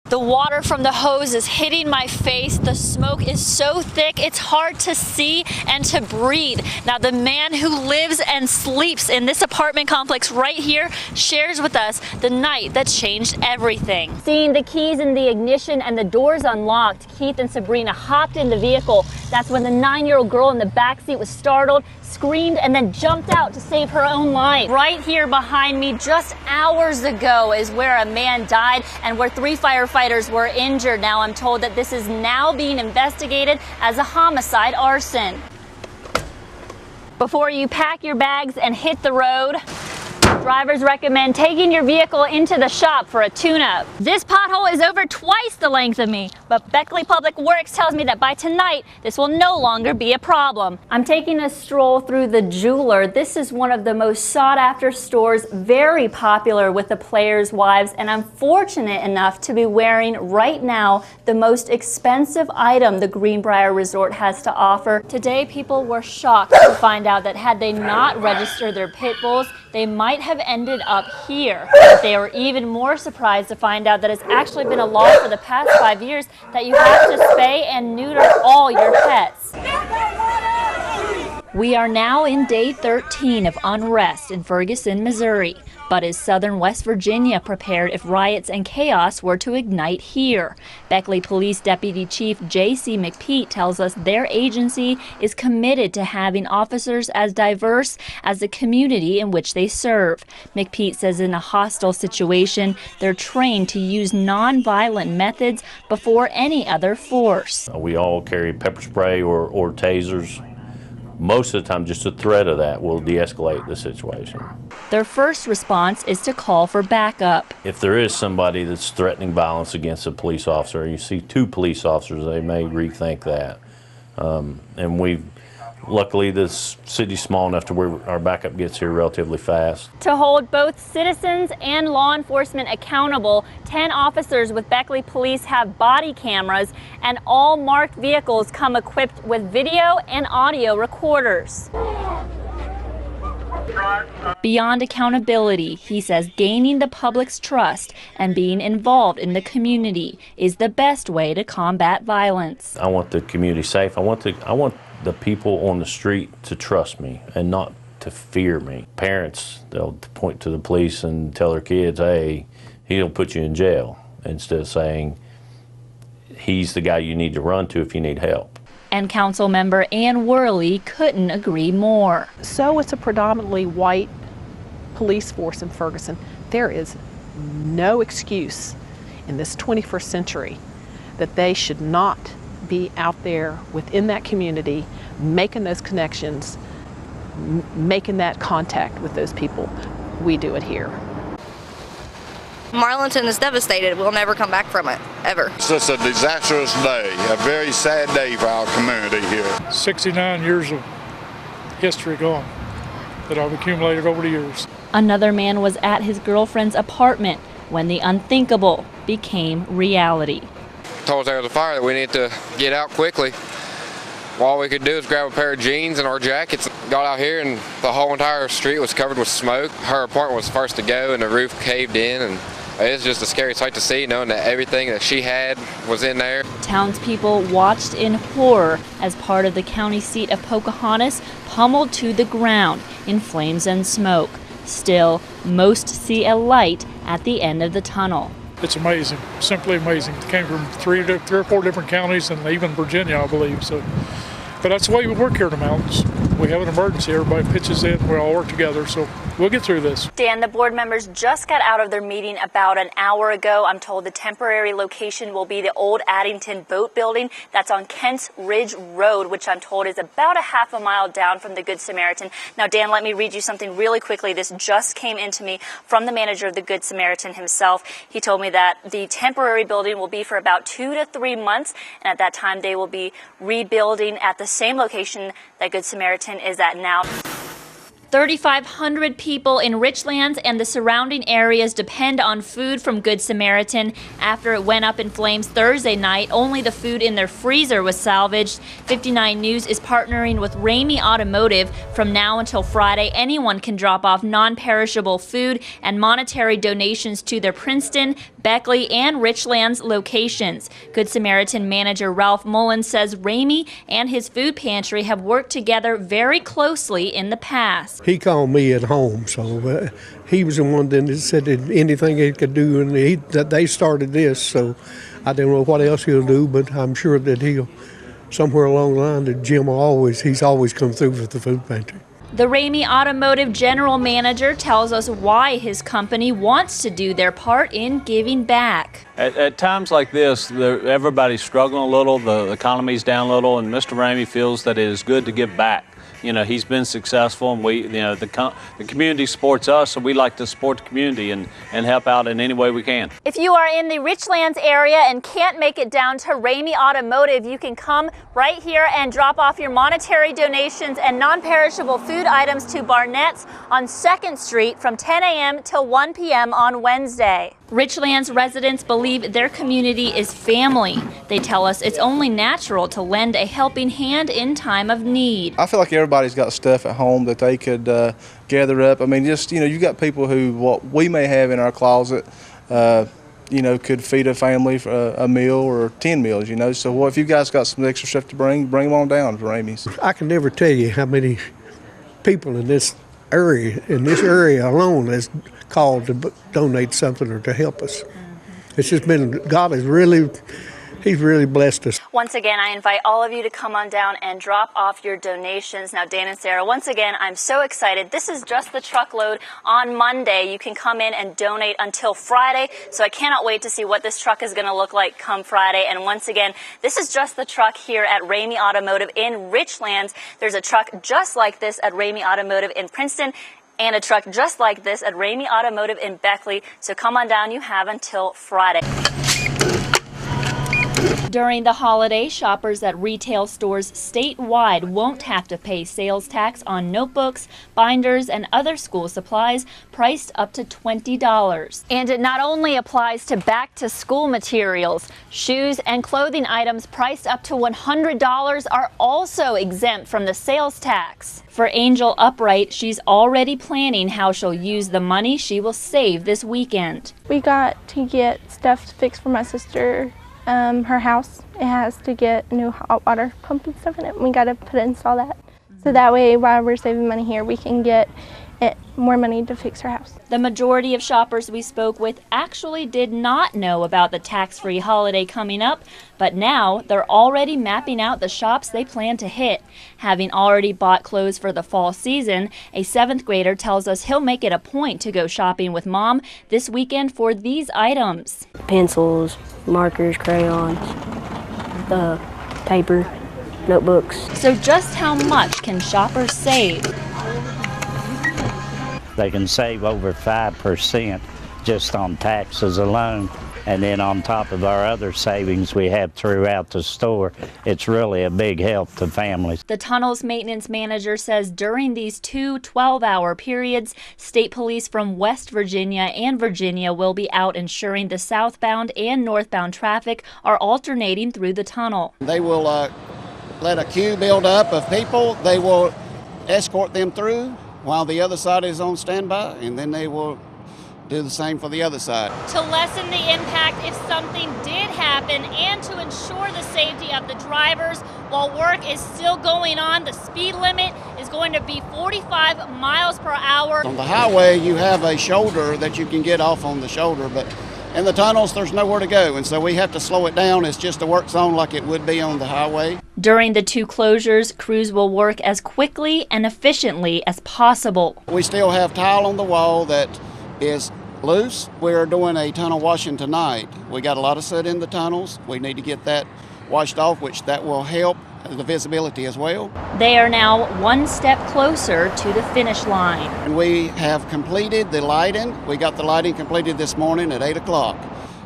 The water from the hose is hitting my face. The smoke is so thick, it's hard to see and to breathe. Now, the man who lives and sleeps in this apartment complex right here shares with us the night that changed everything. Seeing the keys in the ignition and the doors unlocked, Keith and Sabrina hopped in the vehicle. That's when the 9-year-old girl in the backseat was startled, screamed, and then jumped out to save her own life. Right here behind me, just hours ago, is where a man died and where 3 firefighters were injured. Now I'm told that this is now being investigated as a homicide arson. Before you pack your bags and hit the road, drivers recommend taking your vehicle into the shop for a tune-up. This pothole is over twice the length of me, but Beckley Public Works tells me that by tonight, this will no longer be a problem. I'm taking a stroll through the Jeweler. This is one of the most sought-after stores, very popular with the players' wives, and I'm fortunate enough to be wearing right now the most expensive item the Greenbrier Resort has to offer. Today, people were shocked to find out that had they not registered their pit bulls, they might have ended up here. But they were even more surprised to find out that it's actually been a law for the past 5 years that you have to spay and neuter all your pets. We are now in day 13 of unrest in Ferguson, Missouri. But is southern West Virginia prepared if riots and chaos were to ignite here? Beckley Police Deputy Chief Jessie tells us their agency is committed to having officers as diverse as the community in which they serve. McPete says in a hostile situation, they're trained to use non-violent methods before any other force. We all carry pepper spray or tasers. Most of the time, just the threat of that will de-escalate the situation. Their first response is to call for backup. If there is somebody that's threatening violence against a police officer, you see 2 police officers, they may rethink that. And luckily, this city's small enough to where our backup gets here relatively fast. To hold both citizens and law enforcement accountable, 10 officers with Beckley Police have body cameras, and all marked vehicles come equipped with video and audio recorders. Beyond accountability, he says gaining the public's trust and being involved in the community is the best way to combat violence. I want the community safe. I want the people on the street to trust me and not to fear me. Parents, they'll point to the police and tell their kids, hey, he'll put you in jail, instead of saying he's the guy you need to run to if you need help. And council member Ann Worley couldn't agree more. So it's a predominantly white police force in Ferguson. There is no excuse in this 21st century that they should not be out there within that community, making those connections, making that contact with those people. We do it here. Marlinton is devastated. We'll never come back from it, ever. It's just a disastrous day, a very sad day for our community here. 69 years of history gone that I've accumulated over the years. Another man was at his girlfriend's apartment when the unthinkable became reality. Told us there was a fire, that we needed to get out quickly. All we could do was grab a pair of jeans and our jackets. Got out here and the whole entire street was covered with smoke. Her apartment was first to go and the roof caved in, and it's just a scary sight to see, knowing that everything that she had was in there. Townspeople watched in horror as part of the county seat of Pocahontas pummeled to the ground in flames and smoke. Still, most see a light at the end of the tunnel. It's amazing, simply amazing. It came from three or four different counties and even Virginia, I believe. But that's the way we work here in the mountains. We have an emergency, everybody pitches in, we all work together, so we'll get through this. Dan, the board members just got out of their meeting about an hour ago. I'm told the temporary location will be the old Addington Boat Building. That's on Kent's Ridge Road, which I'm told is about a half a mile down from the Good Samaritan. Now, Dan, let me read you something really quickly. This just came into me from the manager of the Good Samaritan himself. He told me that the temporary building will be for about 2 to 3 months, and at that time they will be rebuilding at the same location that Good Samaritan is at now. 3,500 people in Richlands and the surrounding areas depend on food from Good Samaritan. After it went up in flames Thursday night, only the food in their freezer was salvaged. 59 News is partnering with Ramey Automotive. From now until Friday, anyone can drop off non-perishable food and monetary donations to their Princeton, Beckley, and Richlands locations. Good Samaritan manager Ralph Mullen says Ramey and his food pantry have worked together very closely in the past. He called me at home, so he was the one that said that anything he could do, and that they started this, so I don't know what else he'll do, but I'm sure that he'll, somewhere along the line, that Jim will he's always come through with the food pantry. The Ramey Automotive general manager tells us why his company wants to do their part in giving back. At times like this, everybody's struggling a little, the economy's down a little, and Mr. Ramey feels that it is good to give back. You know, he's been successful, and the community supports us, so we like to support the community and help out in any way we can. If you are in the Richlands area and can't make it down to Ramey Automotive, you can come right here and drop off your monetary donations and non-perishable food items to Barnett's on 2nd Street from 10 a.m. till 1 p.m. on Wednesday. Richlands residents believe their community is family. They tell us it's only natural to lend a helping hand in time of need. I feel like everybody's got stuff at home that they could gather up. I mean, just, you know, you got people who, what we may have in our closet, you know, could feed a family for a meal or 10 meals, you know. So if you guys got some extra stuff to bring them on down to Ramey's. I can never tell you how many people in this area alone has called to donate something or to help us. It's just been, God has really, He's really blessed us. Once again, I invite all of you to come on down and drop off your donations. Now, Dan and Sarah, once again, I'm so excited. This is just the truckload on Monday. You can come in and donate until Friday. So I cannot wait to see what this truck is going to look like come Friday. And once again, this is just the truck here at Ramey Automotive in Richlands. There's a truck just like this at Ramey Automotive in Princeton, and a truck just like this at Ramey Automotive in Beckley. So come on down. You have until Friday. During the holiday, shoppers at retail stores statewide won't have to pay sales tax on notebooks, binders, and other school supplies priced up to $20. And it not only applies to back-to-school materials, shoes and clothing items priced up to $100 are also exempt from the sales tax. For Angel Upright, she's already planning how she'll use the money she will save this weekend. We got to get stuff fixed for my sister. Her house, it has to get a new hot water pump and stuff in it. We got to install that. So that way, while we're saving money here, we can get more money to fix her house. The majority of shoppers we spoke with actually did not know about the tax-free holiday coming up, but now they're already mapping out the shops they plan to hit. Having already bought clothes for the fall season, a 7th grader tells us he'll make it a point to go shopping with Mom this weekend for these items. Pencils, markers, crayons, paper, notebooks. So just how much can shoppers save? They can save over 5% just on taxes alone. And then on top of our other savings we have throughout the store, it's really a big help to families. The tunnel's maintenance manager says during these 2 12-hour periods, state police from West Virginia and Virginia will be out ensuring the southbound and northbound traffic are alternating through the tunnel. They will let a queue build up of people. They will escort them through while the other side is on standby, and then they will do the same for the other side. To lessen the impact if something did happen and to ensure the safety of the drivers while work is still going on, the speed limit is going to be 45 miles per hour. On the highway, you have a shoulder that you can get off on the shoulder, but in the tunnels, there's nowhere to go, and so we have to slow it down. It's just a work zone like it would be on the highway. During the 2 closures, crews will work as quickly and efficiently as possible. We still have tile on the wall that is loose. We're doing a tunnel washing tonight. We got a lot of soot in the tunnels. We need to get that washed off, which that will help the visibility as well. They are now 1 step closer to the finish line. And we have completed the lighting. We got the lighting completed this morning at 8 o'clock.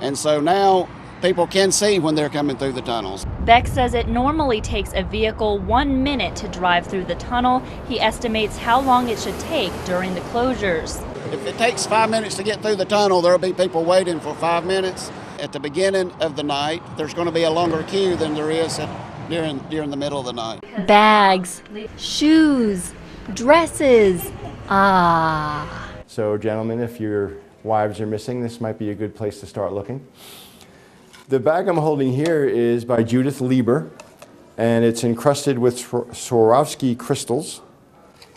And so now people can see when they're coming through the tunnels. Beck says it normally takes a vehicle 1 minute to drive through the tunnel. He estimates how long it should take during the closures. If it takes 5 minutes to get through the tunnel, there'll be people waiting for 5 minutes. At the beginning of the night, there's going to be a longer queue than there is during the middle of the night. Bags, shoes, dresses. Ah. So gentlemen, if your wives are missing, this might be a good place to start looking. The bag I'm holding here is by Judith Lieber, and it's encrusted with Swarovski crystals,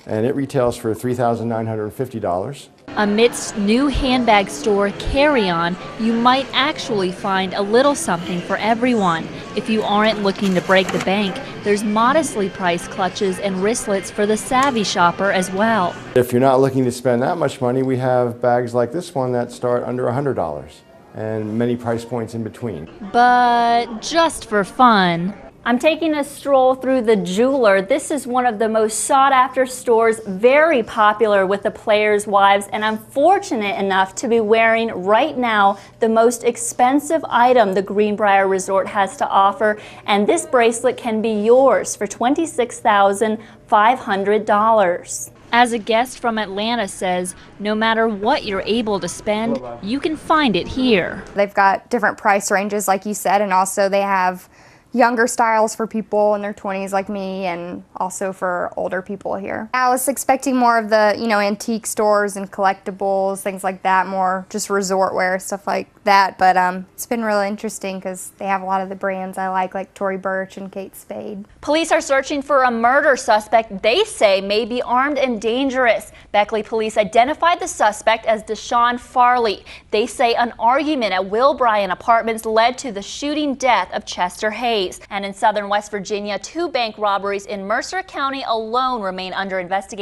and it retails for $3,950. Amidst new handbag store carry-on, you might actually find a little something for everyone. If you aren't looking to break the bank, there's modestly priced clutches and wristlets for the savvy shopper as well. If you're not looking to spend that much money, we have bags like this one that start under $100 and many price points in between. But just for fun, I'm taking a stroll through the jeweler. This is one of the most sought-after stores, very popular with the players' wives, and I'm fortunate enough to be wearing right now the most expensive item the Greenbrier Resort has to offer, and this bracelet can be yours for $26,500. As a guest from Atlanta says, no matter what you're able to spend, you can find it here. They've got different price ranges, like you said, and also they have younger styles for people in their 20s like me, and also for older people here. I was expecting more of the, antique stores and collectibles, things like that, more just resort wear, stuff like that, but it's been really interesting because they have a lot of the brands I like Tory Burch and Kate Spade. Police are searching for a murder suspect they say may be armed and dangerous. Beckley police identified the suspect as Deshaun Farley. They say an argument at Will Bryan Apartments led to the shooting death of Chester Hayes. And in southern West Virginia, 2 bank robberies in Mercer County alone remain under investigation.